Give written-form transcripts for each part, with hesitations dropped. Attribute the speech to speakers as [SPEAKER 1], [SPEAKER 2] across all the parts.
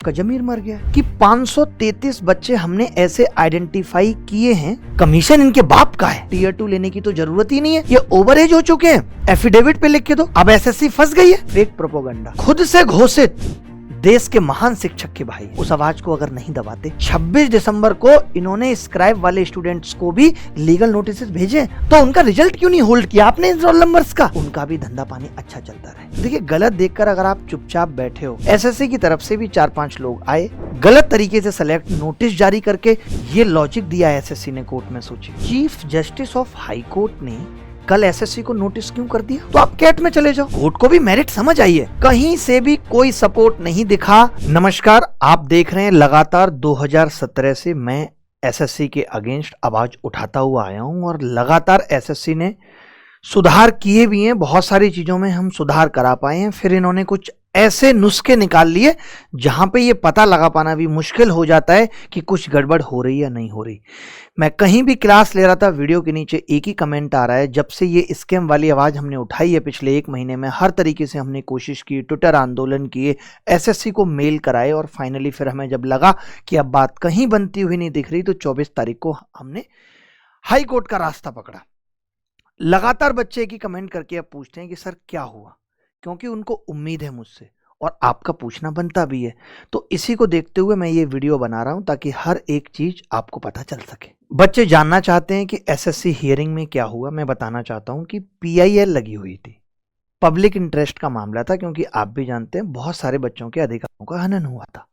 [SPEAKER 1] आपका जमीर मर गया कि 533 बच्चे हमने ऐसे आइडेंटिफाई किए हैं, कमीशन इनके बाप का है, टीयर 2 लेने की तो जरूरत ही नहीं है, ये ओवर एज हो चुके हैं, एफिडेविट पे लिख के दो। अब एसएससी फंस गई है। फेक प्रोपोगंडा, खुद से घोषित देश के महान शिक्षक के भाई उस आवाज को अगर नहीं दबाते, 26 दिसंबर को इन्होंने स्क्राइब वाले स्टूडेंट्स को भी लीगल नोटिस भेजे, तो उनका रिजल्ट क्यों नहीं होल्ड किया आपने इन रोल नंबर्स का? उनका भी धंधा पानी अच्छा चलता रहे। देखिए, गलत देखकर अगर आप चुपचाप बैठे हो, एसएससी की तरफ से भी 4-5 लोग आए, गलत तरीके से सेलेक्ट नोटिस जारी करके ये लॉजिक दिया एसएससी ने कोर्ट में। सोचिए, chief justice of high court ने कल एसएससी को नोटिस क्यों कर दिया? तो आप कैट में चले जाओ, कोर्ट को भी मेरिट समझ आई है, कहीं से भी कोई सपोर्ट नहीं दिखा। नमस्कार, आप देख रहे हैं लगातार 2017 से मैं एसएससी के अगेंस्ट आवाज उठाता हुआ आया हूं और लगातार एसएससी ने सुधार किए भी हैं, बहुत सारी चीजों में हम सुधार करा पाए हैं। फिर इन्होंने कुछ ऐसे नुस्खे निकाल लिए जहां पे ये पता लगा पाना भी मुश्किल हो जाता है कि कुछ गड़बड़ हो रही या नहीं हो रही। मैं कहीं भी क्लास ले रहा था, वीडियो के नीचे एक ही कमेंट आ रहा है, जब से ये स्कैम वाली आवाज हमने उठाई है पिछले 1 महीने में, हर तरीके से हमने कोशिश की, ट्विटर आंदोलन किए, एसएससी को मेल कराए और फाइनली फिर हमें जब लगा कि अब बात कहीं बनती हुई नहीं दिख रही, तो 24 तारीख को हमने हाई कोर्ट का रास्ता पकड़ा। लगातार बच्चे एक ही कमेंट करके अब पूछते हैं कि सर क्या हुआ, क्योंकि उनको उम्मीद है मुझसे और आपका पूछना बनता भी है। तो इसी को देखते हुए मैं ये वीडियो बना रहा हूं ताकि हर एक चीज आपको पता चल सके। बच्चे जानना चाहते हैं कि एसएससी हियरिंग में क्या हुआ। मैं बताना चाहता हूं कि पीआईएल लगी हुई थी, पब्लिक इंटरेस्ट का मामला था, क्योंकि आप भी जानते हैं बहुत सारे बच्चों के अधिकारों का हनन हुआ था।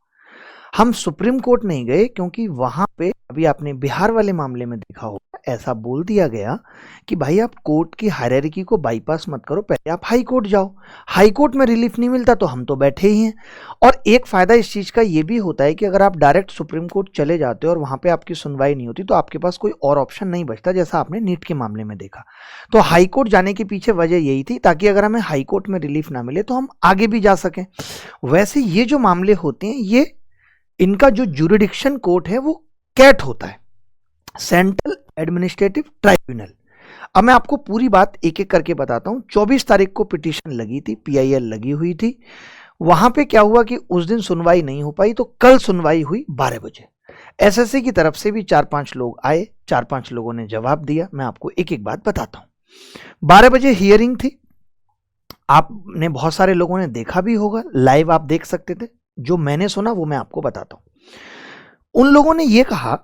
[SPEAKER 1] हम सुप्रीम कोर्ट नहीं गए क्योंकि वहां पे अभी आपने बिहार वाले मामले में देखा होगा, ऐसा बोल दिया गया कि भाई आप कोर्ट की हायरार्की को बाईपास मत करो, पहले आप हाई कोर्ट जाओ। हाई कोर्ट में रिलीफ नहीं मिलता तो हम तो बैठे ही हैं। और एक फायदा इस चीज का ये भी होता है कि अगर आप डायरेक्ट सुप्रीम कोर्ट चले जाते हो और वहां पे आपकी सुनवाई नहीं होती, तो आपके पास कोई और ऑप्शन नहीं बचता, जैसा आपने नीट के मामले में देखा। तो हाई कोर्ट जाने के पीछे वजह यही थी, ताकि अगर हमें हाई कोर्ट में रिलीफ ना मिले तो हम आगे भी जा सकें। वैसे ये जो मामले होते हैं, ये इनका जो ज्यूरिडिक्शन कोर्ट है वो कैट होता है, सेंट्रल एडमिनिस्ट्रेटिव ट्राइब्यूनल। अब मैं आपको पूरी बात एक एक करके बताता हूं। 24 तारीख को पिटीशन लगी थी, पीआईएल लगी हुई थी। वहां पे क्या हुआ कि उस दिन सुनवाई नहीं हो पाई, तो कल सुनवाई हुई 12 बजे। एसएससी की तरफ से भी 4-5 लोग आए, 4-5 लोगों ने जवाब दिया। मैं आपको एक एक बात बताता हूं। 12 बजे हियरिंग थी, आपने बहुत सारे लोगों ने देखा भी होगा, लाइव आप देख सकते थे। जो मैंने सुना वो मैं आपको बताता हूं। उन लोगों ने ये कहा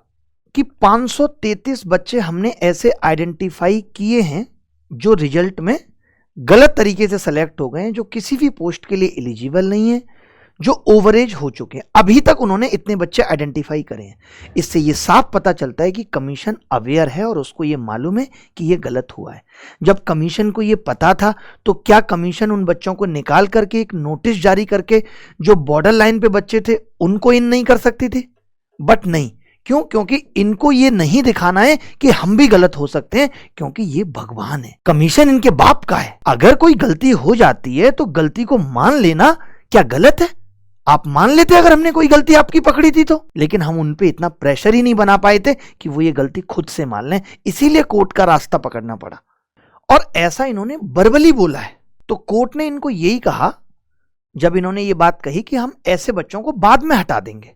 [SPEAKER 1] कि 533 बच्चे हमने ऐसे आइडेंटिफाई किए हैं जो रिजल्ट में गलत तरीके से सेलेक्ट हो गए हैं, जो किसी भी पोस्ट के लिए एलिजिबल नहीं है, जो ओवरेज हो चुके हैं। अभी तक उन्होंने इतने बच्चे आइडेंटिफाई करे हैं। इससे ये साफ पता चलता है कि कमीशन अवेयर है और उसको ये मालूम है कि ये गलत हुआ है। जब कमीशन को ये पता था तो क्या कमीशन उन बच्चों को निकाल करके एक नोटिस जारी करके जो बॉर्डर लाइन पे बच्चे थे उनको इन नहीं कर सकती थी? बट नहीं, क्यों? क्योंकि इनको ये नहीं दिखाना है कि हम भी गलत हो सकते हैं, क्योंकि ये भगवान है, कमीशन इनके बाप का है। अगर कोई गलती हो जाती है तो गलती को मान लेना क्या गलत है? आप मान लेते अगर हमने कोई गलती आपकी पकड़ी थी तो, लेकिन हम उन पे इतना प्रेशर ही नहीं बना पाए थे कि वो ये गलती खुद से मान लें, इसीलिए कोर्ट का रास्ता पकड़ना पड़ा। और ऐसा इन्होंने वर्बली बोला है, तो कोर्ट ने इनको यही कहा जब इन्होंने ये बात कही कि हम ऐसे बच्चों को बाद में हटा देंगे।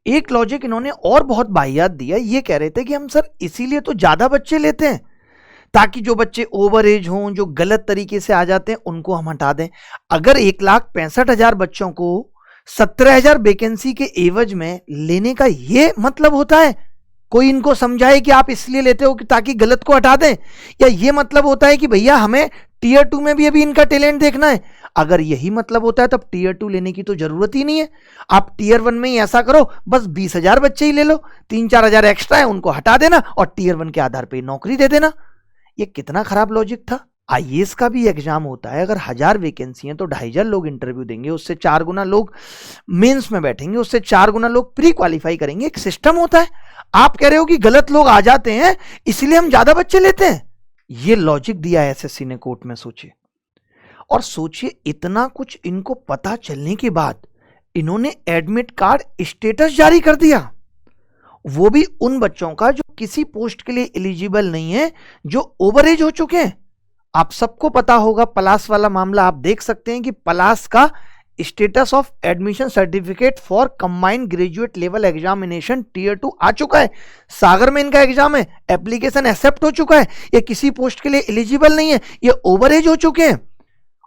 [SPEAKER 1] एक लॉजिक इन्होंने और बहुत बाहियात दिया, ये कह रहे थे कि हम सर इसीलिए तो ज्यादा बच्चे लेते हैं ताकि जो बच्चे ओवर एज हों, जो गलत तरीके से आ जाते हैं, उनको हम हटा दें। अगर 1,65,000 बच्चों को 17,000 वैकेंसी के एवज में लेने का ये मतलब होता है? कोई इनको समझाए कि आप इसलिए लेते हो कि ताकि गलत को हटा दें, या ये मतलब होता है कि भैया हमें टीयर 2 में भी अभी इनका टैलेंट देखना है? अगर यही मतलब होता है तब टीयर 2 लेने की तो जरूरत ही नहीं है। आप टीयर 1 में ही ऐसा करो, बस 20,000 बच्चे ही ले लो, 3-4 हजार एक्स्ट्रा है उनको हटा देना और टीयर 1 के आधार पर नौकरी दे देना। ये कितना खराब लॉजिक था। आईएएस का भी एग्जाम होता है, अगर 1000 वैकेंसी है तो 2,500 लोग इंटरव्यू देंगे, उससे 4 गुना लोग मेंस में बैठेंगे, उससे 4 गुना लोग प्री क्वालिफाई करेंगे। एक सिस्टम होता है। आप कह रहे हो कि गलत लोग आ जाते हैं इसलिए हम ज्यादा बच्चे लेते हैं। ये लॉजिक दिया एसएससी ने कोर्ट में। सोचिए, और सोचिए इतना कुछ इनको पता चलने के बाद इन्होंने एडमिट कार्ड स्टेटस जारी कर दिया, वो भी उन बच्चों का जो किसी पोस्ट के लिए एलिजिबल नहीं है, जो ओवर एज हो चुके हैं। आप सबको पता होगा पलास वाला मामला, आप देख सकते हैं कि पलास का status of admission certificate for combined graduate level examination tier 2 आ चुका है। सागर में इनका एग्जाम है, एप्लीकेशन एक्सेप्ट हो चुका है, ये किसी पोस्ट के लिए एलिजिबल नहीं है, ये ओवर एज हो चुके हैं,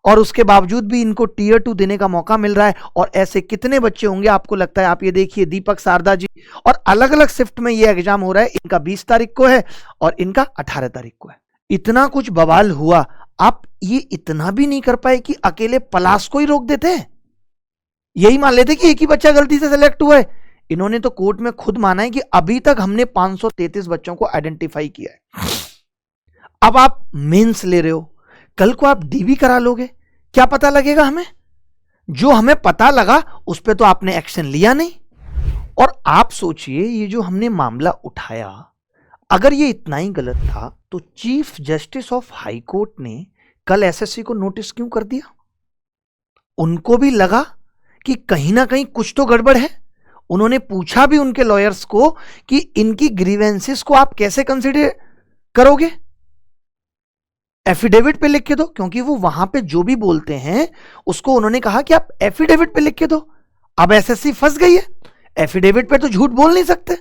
[SPEAKER 1] और उसके बावजूद भी इनको टीयर 2 देने का मौका मिल रहा है। और ऐसे कितने बच्चे होंगे आपको लगता है? आप ये देखिए, दीपक शारदा जी, और अलग अलग शिफ्ट में ये एग्जाम हो रहा है। इनका 20 तारीख को है और इनका 18 तारीख को है। इतना कुछ बवाल हुआ, आप ये इतना भी नहीं कर पाए कि अकेले पलाश को ही रोक देते हैं, यही मान लेते कि एक ही बच्चा गलती से सिलेक्ट हुआ है। इन्होंने तो कोर्ट में खुद माना है कि अभी तक हमने 533 बच्चों को आइडेंटिफाई किया है। अब आप मेंस ले रहे हो, कल को आप डीबी करा लोगे, क्या पता लगेगा हमें? जो हमें पता लगा उस पर तो आपने एक्शन लिया नहीं। और आप सोचिए, ये जो हमने मामला उठाया, अगर ये इतना ही गलत था तो chief justice of high court ने कल एसएससी को नोटिस क्यों कर दिया? उनको भी लगा कि कहीं ना कहीं कुछ तो गड़बड़ है। उन्होंने पूछा भी उनके लॉयर्स को कि इनकी ग्रीवेंसेस को आप कैसे कंसीडर करोगे, एफिडेविट पे लिख के दो, क्योंकि वो वहां पे जो भी बोलते हैं उसको उन्होंने कहा कि आप एफिडेविट पे लिख के दो। अब एसएससी फंस गई है, एफिडेविट पे तो झूठ बोल नहीं सकते।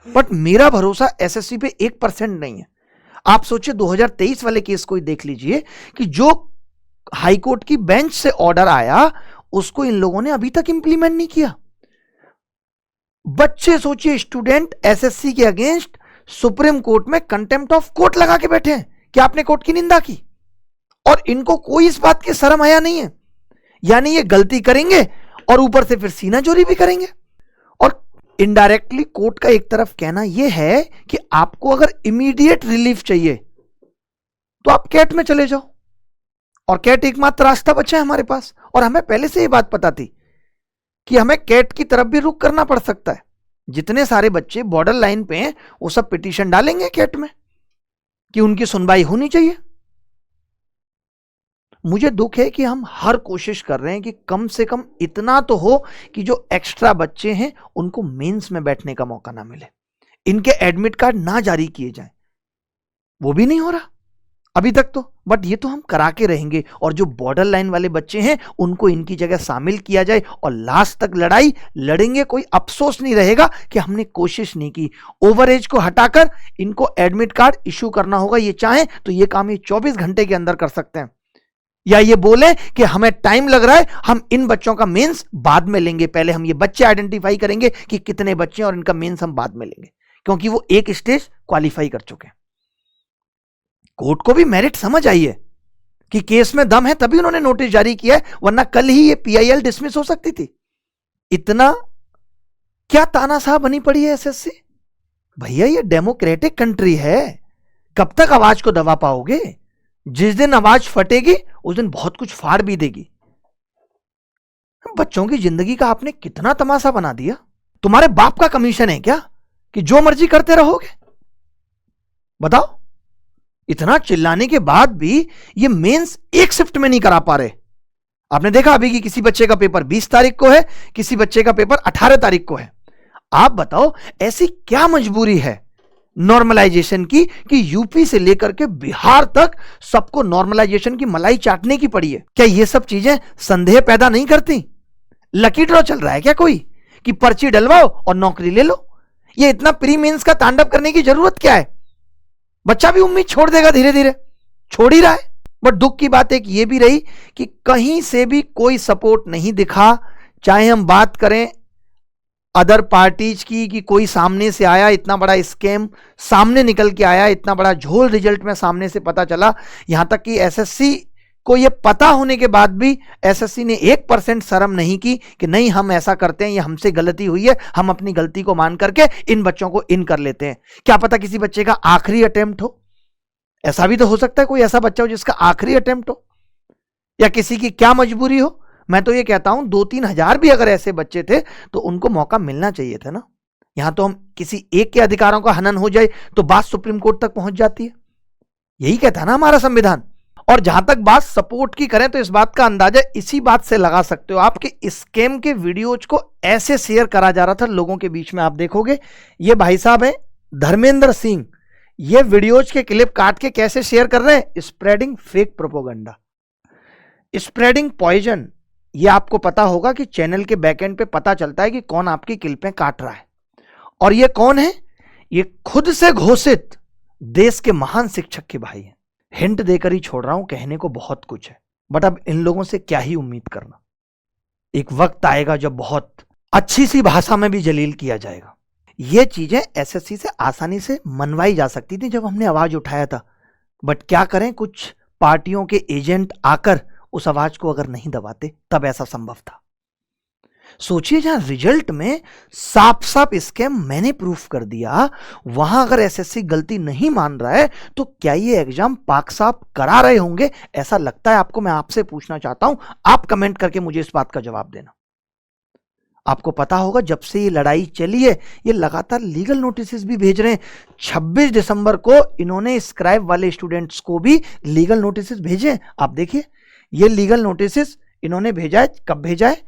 [SPEAKER 1] बट मेरा भरोसा एसएससी पे 1% नहीं है। आप सोचिए 2023 वाले केस को ही देख लीजिए कि जो हाईकोर्ट की बेंच से ऑर्डर आया उसको इन लोगों ने अभी तक इंप्लीमेंट नहीं किया। बच्चे सोचिए, स्टूडेंट एसएससी के अगेंस्ट सुप्रीम कोर्ट में कंटेम्प्ट ऑफ कोर्ट लगा के बैठे हैं कि आपने कोर्ट की निंदा की, और इनको कोई इस बात की शर्म आया नहीं है। यानी ये गलती करेंगे और ऊपर से फिर सीना चोरी भी करेंगे। और इनडायरेक्टली कोर्ट का एक तरफ कहना यह है कि आपको अगर इमीडिएट रिलीफ चाहिए तो आप कैट में चले जाओ, और कैट एकमात्र रास्ता बचा है हमारे पास। और हमें पहले से ये बात पता थी कि हमें कैट की तरफ भी रुख करना पड़ सकता है। जितने सारे बच्चे बॉर्डर लाइन पे हैं वो सब पिटीशन डालेंगे कैट में कि उनकी सुनवाई होनी चाहिए। मुझे दुख है कि हम हर कोशिश कर रहे हैं कि कम से कम इतना तो हो कि जो एक्स्ट्रा बच्चे हैं उनको मेंस में बैठने का मौका ना मिले, इनके एडमिट कार्ड ना जारी किए जाएं। वो भी नहीं हो रहा अभी तक तो, बट ये तो हम करा के रहेंगे। और जो बॉर्डर लाइन वाले बच्चे हैं उनको इनकी जगह शामिल किया जाए और लास्ट तक लड़ाई लड़ेंगे। कोई अफसोस नहीं रहेगा कि हमने कोशिश नहीं की। ओवर एज को हटाकर इनको एडमिट कार्ड इशू करना होगा। ये चाहें तो ये काम ये 24 घंटे के अंदर कर सकते हैं, या ये बोले कि हमें टाइम लग रहा है, हम इन बच्चों का मेंस बाद में लेंगे, पहले हम ये बच्चे आइडेंटिफाई करेंगे कि कितने बच्चे हैं और इनका मेंस हम बाद में लेंगे, क्योंकि वो एक स्टेज क्वालिफाई कर चुके हैं। कोर्ट को भी मेरिट समझ आई है कि केस में दम है, तभी उन्होंने नोटिस जारी किया है, वरना कल ही ये पीआईएल डिसमिस हो सकती थी। इतना क्या तानाशाह बनी पड़ी है एसएससी? भैया ये डेमोक्रेटिक कंट्री है, कब तक आवाज को दबा पाओगे? जिस दिन आवाज फटेगी उस दिन बहुत कुछ फाड़ भी देगी। बच्चों की जिंदगी का आपने कितना तमाशा बना दिया। तुम्हारे बाप का कमीशन है क्या कि जो मर्जी करते रहोगे? बताओ। इतना चिल्लाने के बाद भी ये मेंस एक शिफ्ट में नहीं करा पा रहे। आपने देखा अभी कि किसी बच्चे का पेपर 20 तारीख को है, किसी बच्चे का पेपर 18 तारीख को है। आप बताओ ऐसी क्या मजबूरी है नॉर्मलाइजेशन की कि यूपी से लेकर के बिहार तक सबको नॉर्मलाइजेशन की मलाई चाटने की पड़ी है? क्या ये सब चीजें संदेह पैदा नहीं करती? लकी ड्रॉ चल रहा है क्या कोई कि पर्ची डलवाओ और नौकरी ले लो? ये इतना प्री मेंस का तांडव करने की जरूरत क्या है? बच्चा भी उम्मीद छोड़ देगा, धीरे धीरे छोड़ ही रहा है। बट दुख की बात एक ये भी रही कि कहीं से भी कोई सपोर्ट नहीं दिखा। चाहे हम बात करें अदर पार्टीज की कि कोई सामने से आया, इतना बड़ा स्कैम सामने निकल के आया, इतना बड़ा झोल रिजल्ट में सामने से पता चला। यहां तक कि एसएससी को यह पता होने के बाद भी एसएससी ने 1% शर्म नहीं की कि नहीं हम ऐसा करते हैं, ये हमसे गलती हुई है, हम अपनी गलती को मान करके इन बच्चों को इन कर लेते हैं। क्या पता किसी बच्चे का आखिरी अटेम्प्ट हो, ऐसा भी तो हो सकता है कोई ऐसा बच्चा हो जिसका आखिरी अटेम्प्ट हो, या किसी की क्या मजबूरी हो। मैं तो ये कहता हूं 2-3 हजार भी अगर ऐसे बच्चे थे तो उनको मौका मिलना चाहिए था ना। यहां तो हम किसी एक के अधिकारों का हनन हो जाए तो बात सुप्रीम कोर्ट तक पहुंच जाती है, यही कहता है ना हमारा संविधान। और जहां तक बात सपोर्ट की करें तो इस बात का अंदाजा इसी बात से लगा सकते हो आपके स्कैम के वीडियोज को ऐसे शेयर करा जा रहा था लोगों के बीच में। आप देखोगे ये भाई साहब हैं धर्मेंद्र सिंह, ये वीडियोज के क्लिप काट के कैसे शेयर कर रहे हैं? Spreading fake propaganda, spreading poison, ये आपको पता होगा कि चैनल के बैकएंड पे पता चलता है कि कौन आपकी क्लिपें काट रहा है, और ये कौन है? ये खुद से घोषित देश के महान शिक्षक के भाई हैं। हिंट देकर ही छोड़ रहा हूं, कहने को बहुत कुछ है, बट अब इन लोगों से क्या ही उम्मीद करना। एक वक्त आएगा जब बहुत अच्छी सी भाषा में भी जलील किया जाएगा। ये चीजें एसएससी से आसानी से मनवाई जा सकती थी जब हमने आवाज उठाया था, बट क्या करें, कुछ पार्टियों के एजेंट आकर उस आवाज को अगर नहीं दबाते तब ऐसा संभव था। सोचिए, जहां रिजल्ट में साफ साफ स्कैम मैंने प्रूफ कर दिया, वहां अगर एसएससी गलती नहीं मान रहा है तो क्या ये एग्जाम पाक साफ करा रहे होंगे? ऐसा लगता है आपको? मैं आपसे पूछना चाहता हूं, आप कमेंट करके मुझे इस बात का जवाब देना। आपको पता होगा जब से ये लड़ाई चली है, ये लगातार लीगल नोटिस भी भेज रहे हैं। 26 दिसंबर को इन्होंने स्क्राइब वाले स्टूडेंट्स को भी लीगल नोटिस भेजे। आप देखिए, ये लीगल नोटिस इन्होंने भेजा है। कब भेजा है?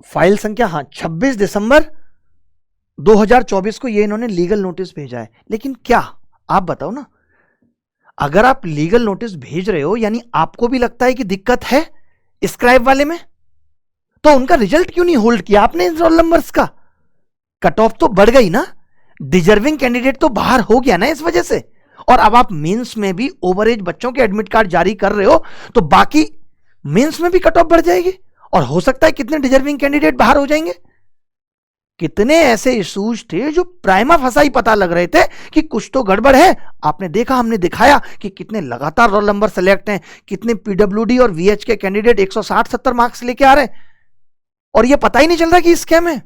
[SPEAKER 1] फाइल संख्या 26 दिसंबर 2024 को ये इन्होंने लीगल नोटिस भेजा है। लेकिन क्या, आप बताओ ना, अगर आप लीगल नोटिस भेज रहे हो यानी आपको भी लगता है कि दिक्कत है स्क्राइब वाले में, तो उनका रिजल्ट क्यों नहीं होल्ड किया आपने? इन रोल नंबर्स का कट ऑफ तो बढ़ गई ना, डिजर्विंग कैंडिडेट तो बाहर हो गया ना इस वजह से। और अब आप मेंस में भी ओवरेज बच्चों के एडमिट कार्ड जारी कर रहे हो, तो बाकी मेंस में भी कट ऑफ बढ़ जाएगी और हो सकता है कितने डिजर्विंग कैंडिडेट बाहर हो जाएंगे। कितने ऐसे इश्यूज थे जो प्राइमा फसा ही पता लग रहे थे कि कुछ तो गड़बड़ है। आपने देखा, हमने दिखाया कि कितने लगातार रोल नंबर सेलेक्ट हैं, कितने पीडब्ल्यूडी और वीएच के कैंडिडेट 160-70 मार्क्स लेके आ रहे हैं, और ये पता ही नहीं चल रहा कि स्कैम है।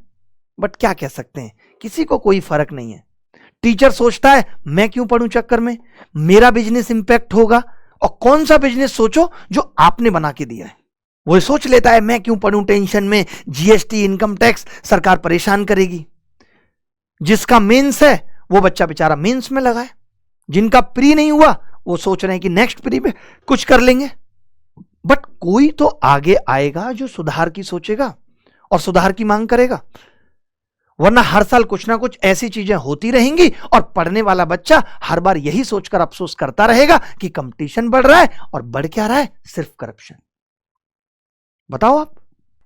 [SPEAKER 1] बट क्या कह सकते हैं, किसी को कोई फर्क नहीं है। टीचर सोचता है मैं क्यों पढ़ूं चक्कर में, मेरा बिजनेस इंपैक्ट होगा। और कौन सा बिजनेस सोचो जो आपने बना के दिया है, वो सोच लेता है मैं क्यों पढ़ूं टेंशन में, जीएसटी, इनकम टैक्स, सरकार परेशान करेगी। जिसका मेंस है वो बच्चा बेचारा मेंस में लगा है, जिनका प्री नहीं हुआ वो सोच रहे हैं कि नेक्स्ट प्री में कुछ कर लेंगे। बट कोई तो आगे आएगा जो सुधार की सोचेगा और सुधार की मांग करेगा, वरना हर साल कुछ ना कुछ ऐसी चीजें होती रहेंगी और पढ़ने वाला बच्चा हर बार यही सोचकर अफसोस करता रहेगा कि कंपटीशन बढ़ रहा है, और बढ़ क्या रहा है? सिर्फ करप्शन। बताओ आप,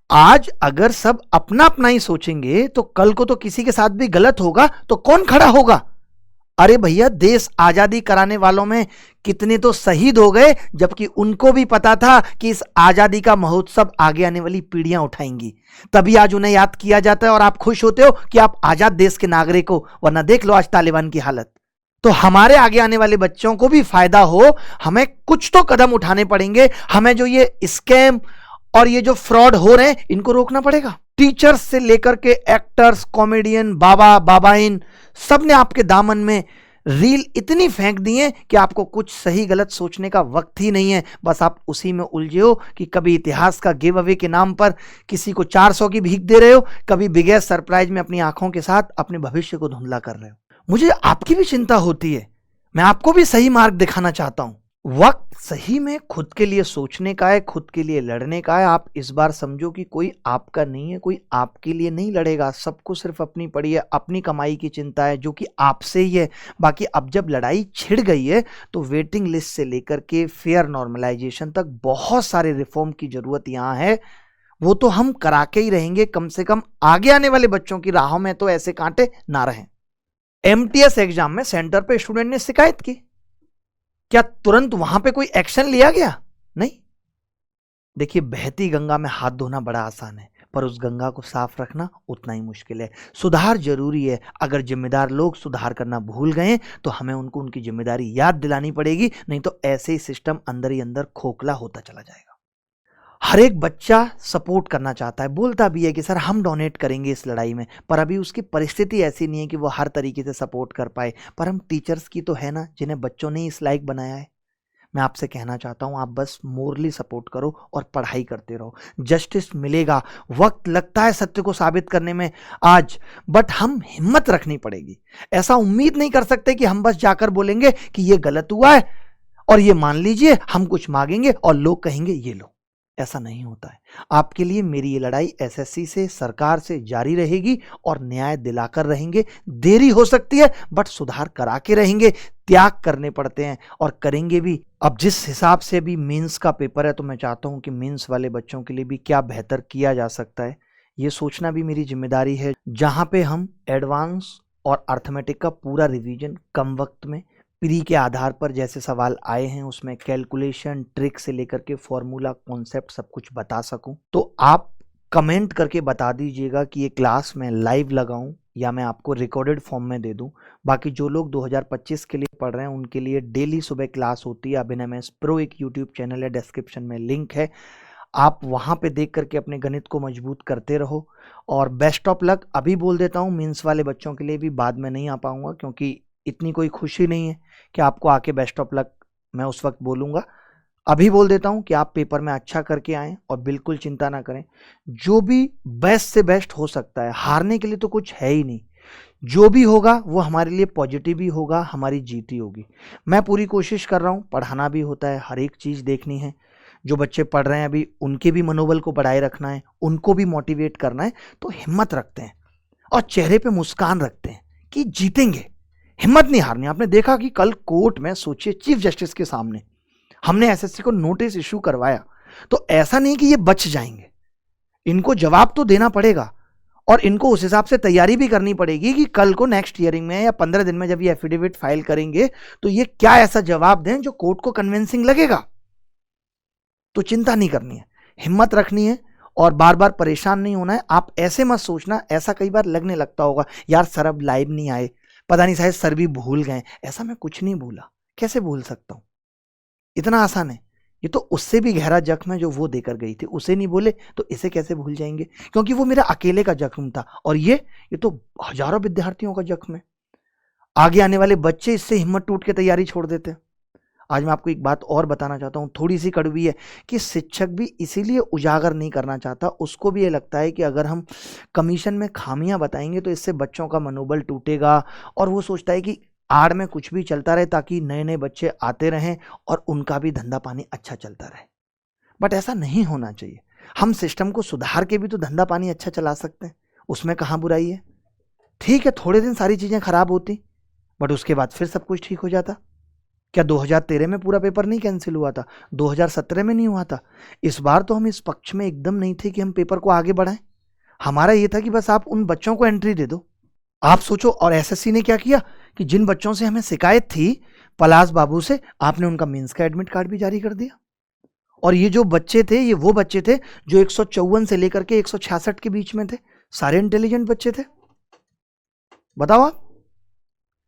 [SPEAKER 1] आज अगर सब अपना अपना ही सोचेंगे तो कल को तो किसी के साथ भी गलत होगा तो कौन खड़ा होगा? अरे भैया, देश आजादी कराने वालों में कितने तो शहीद हो गए, जबकि उनको भी पता था कि इस आजादी का महोत्सव आगे आने वाली पीढ़ियां उठाएंगी। तभी आज उन्हें याद किया जाता है और आप खुश होते हो कि आप आजाद देश के नागरिक हो। वरना देख लो आज तालिबान की हालत। तो हमारे आगे आने वाले बच्चों को भी फायदा हो, हमें कुछ तो कदम उठाने पड़ेंगे। हमें जो ये स्कैम और ये जो फ्रॉड हो रहे हैं इनको रोकना पड़ेगा। टीचर्स से लेकर के एक्टर्स, कॉमेडियन, बाबा, बाबाइन, सब ने आपके दामन में रील इतनी फेंक दी है कि आपको कुछ सही गलत सोचने का वक्त ही नहीं है। बस आप उसी में उलझे हो कि कभी इतिहास का गिव अवे के नाम पर किसी को 400 की भीख दे रहे हो, कभी बिगेस्ट सरप्राइज में अपनी आंखों के साथ अपने भविष्य को धुंधला कर रहे हो। मुझे आपकी भी चिंता होती है, मैं आपको भी सही मार्ग दिखाना चाहता हूं। वक्त सही में खुद के लिए सोचने का है, खुद के लिए लड़ने का है। आप इस बार समझो कि कोई आपका नहीं है, कोई आपके लिए नहीं लड़ेगा। सबको सिर्फ अपनी पड़ी है, अपनी कमाई की चिंता है जो कि आपसे ही है। बाकी अब जब लड़ाई छिड़ गई है तो वेटिंग लिस्ट से लेकर के फेयर नॉर्मलाइजेशन तक बहुत सारे रिफॉर्म की जरूरत यहाँ है। वो तो हम करा के ही रहेंगे, कम से कम आगे आने वाले बच्चों की राहों में तो ऐसे कांटे ना रहें। एमटीएस एग्जाम में सेंटर पे स्टूडेंट ने शिकायत की, क्या तुरंत वहां पे कोई एक्शन लिया गया? नहीं। देखिए, बहती गंगा में हाथ धोना बड़ा आसान है, पर उस गंगा को साफ रखना उतना ही मुश्किल है। सुधार जरूरी है। अगर जिम्मेदार लोग सुधार करना भूल गए तो हमें उनको उनकी जिम्मेदारी याद दिलानी पड़ेगी, नहीं तो ऐसे ही सिस्टम अंदर ही अंदर खोखला होता चला जाएगा। हर एक बच्चा सपोर्ट करना चाहता है, बोलता भी है कि सर हम डोनेट करेंगे इस लड़ाई में, पर अभी उसकी परिस्थिति ऐसी नहीं है कि वो हर तरीके से सपोर्ट कर पाए। पर हम टीचर्स की तो है ना, जिन्हें बच्चों ने इस लायक बनाया है। मैं आपसे कहना चाहता हूं, आप बस मोरली सपोर्ट करो और पढ़ाई करते रहो। जस्टिस मिलेगा। वक्त लगता है सत्य को साबित करने में आज, बट हम हिम्मत रखनी पड़ेगी। ऐसा उम्मीद नहीं कर सकते कि हम बस जाकर बोलेंगे कि ये गलत हुआ है और ये मान लीजिए, हम कुछ मांगेंगे और लोग कहेंगे ये लो। ऐसा नहीं होता है। आपके लिए मेरी ये लड़ाई एसएससी से, सरकार से जारी रहेगी और न्याय दिलाकर रहेंगे। देरी हो सकती है बट सुधार करा के रहेंगे। त्याग करने पड़ते हैं और करेंगे भी। अब जिस हिसाब से अभी मेंस का पेपर है तो मैं चाहता हूं कि मेंस वाले बच्चों के लिए भी क्या बेहतर किया जा सकता है ये सोचना भी मेरी जिम्मेदारी है, जहां पे हम एडवांस और अर्थमेटिक का पूरा रिवीजन कम वक्त में प्री के आधार पर जैसे सवाल आए हैं उसमें कैलकुलेशन ट्रिक से लेकर के फॉर्मूला कॉन्सेप्ट सब कुछ बता सकूं। तो आप कमेंट करके बता दीजिएगा कि ये क्लास मैं लाइव लगाऊं या मैं आपको रिकॉर्डेड फॉर्म में दे दूं। बाकी जो लोग 2025 के लिए पढ़ रहे हैं उनके लिए डेली सुबह क्लास होती है। अभिनव प्रो एक यूट्यूब चैनल है, डिस्क्रिप्शन में लिंक है, आप वहां पे देख करके अपने गणित को मजबूत करते रहो। और बेस्ट ऑफ लक। अभी बोल देता हूँ मीन्स वाले बच्चों के लिए भी बाद में नहीं आ पाऊंगा क्योंकि इतनी कोई खुशी नहीं है कि आपको आके बेस्ट ऑफ लक मैं उस वक्त बोलूंगा। अभी बोल देता हूं कि आप पेपर में अच्छा करके आएं और बिल्कुल चिंता ना करें। जो भी बेस्ट से बेस्ट हो सकता है, हारने के लिए तो कुछ है ही नहीं। जो भी होगा वो हमारे लिए पॉजिटिव ही होगा, हमारी जीत ही होगी। मैं पूरी कोशिश कर रहा हूं, पढ़ाना भी होता है, हर एक चीज़ देखनी है। जो बच्चे पढ़ रहे हैं अभी उनके भी मनोबल को बढ़ाए रखना है, उनको भी मोटिवेट करना है। तो हिम्मत रखते हैं और चेहरे पे मुस्कान रखते हैं कि जीतेंगे। हिम्मत नहीं हारनी। आपने देखा कि कल कोर्ट में, सोचिए, चीफ जस्टिस के सामने हमने एसएससी को नोटिस इशू करवाया। तो ऐसा नहीं कि ये बच जाएंगे, इनको जवाब तो देना पड़ेगा और इनको उस हिसाब से तैयारी भी करनी पड़ेगी कि कल को नेक्स्ट हियरिंग में या 15 दिन में जब ये एफिडेविट फाइल करेंगे तो ये क्या ऐसा जवाब दें जो कोर्ट को कन्विंसिंग लगेगा। तो चिंता नहीं करनी है, हिम्मत रखनी है और बार बार परेशान नहीं होना है। आप ऐसे मत सोचना, ऐसा कई बार लगने लगता होगा यार सर अब लाइव नहीं आए, पता नहीं शायद सर भी भूल गए। ऐसा मैं कुछ नहीं भूला, कैसे भूल सकता हूं? इतना आसान है। ये तो उससे भी गहरा जख्म है जो वो देकर गई थी, उसे नहीं बोले तो इसे कैसे भूल जाएंगे? क्योंकि वो मेरा अकेले का जख्म था और ये तो हजारों विद्यार्थियों का जख्म है। आगे आने वाले बच्चे इससे हिम्मत टूट के तैयारी छोड़ देते हैं। आज मैं आपको एक बात और बताना चाहता हूँ, थोड़ी सी कड़वी है, कि शिक्षक भी इसीलिए उजागर नहीं करना चाहता। उसको भी ये लगता है कि अगर हम कमीशन में खामियां बताएंगे तो इससे बच्चों का मनोबल टूटेगा और वो सोचता है कि आड़ में कुछ भी चलता रहे ताकि नए नए बच्चे आते रहें और उनका भी धंधा पानी अच्छा चलता रहे। बट ऐसा नहीं होना चाहिए। हम सिस्टम को सुधार के भी तो धंधा पानी अच्छा चला सकते हैं, उसमें कहाँ बुराई है? ठीक है, थोड़े दिन सारी चीज़ें खराब होती बट उसके बाद फिर सब कुछ ठीक हो जाता। क्या 2013 में पूरा पेपर नहीं कैंसिल हुआ था? 2017 में नहीं हुआ था? इस बार तो हम इस पक्ष में एकदम नहीं थे कि हम पेपर को आगे बढ़ाएं। हमारा ये था कि बस आप उन बच्चों को एंट्री दे दो। आप सोचो, और एसएससी ने क्या किया कि जिन बच्चों से हमें शिकायत थी पलाश बाबू से, आपने उनका मेंस का एडमिट कार्ड भी जारी कर दिया। और ये जो बच्चे थे ये वो बच्चे थे जो 154 से लेकर के 166 के बीच में थे, सारे इंटेलिजेंट बच्चे थे। बताओ आप।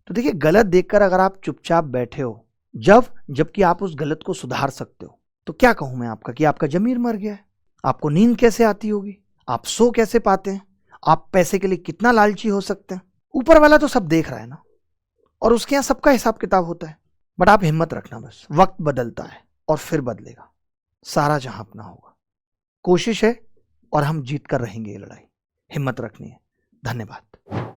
[SPEAKER 1] तो देखिए, गलत देखकर अगर आप चुपचाप बैठे हो जबकि आप उस गलत को सुधार सकते हो, तो क्या कहूं मैं आपका कि आपका जमीर मर गया है। आपको नींद कैसे आती होगी? आप सो कैसे पाते हैं? आप पैसे के लिए कितना लालची हो सकते हैं? ऊपर वाला तो सब देख रहा है ना, और उसके यहां सबका हिसाब किताब होता है। बट आप हिम्मत रखना, बस वक्त बदलता है और फिर बदलेगा, सारा जहां अपना होगा। कोशिश है और हम जीत कर रहेंगे ये लड़ाई। हिम्मत रखनी है। धन्यवाद।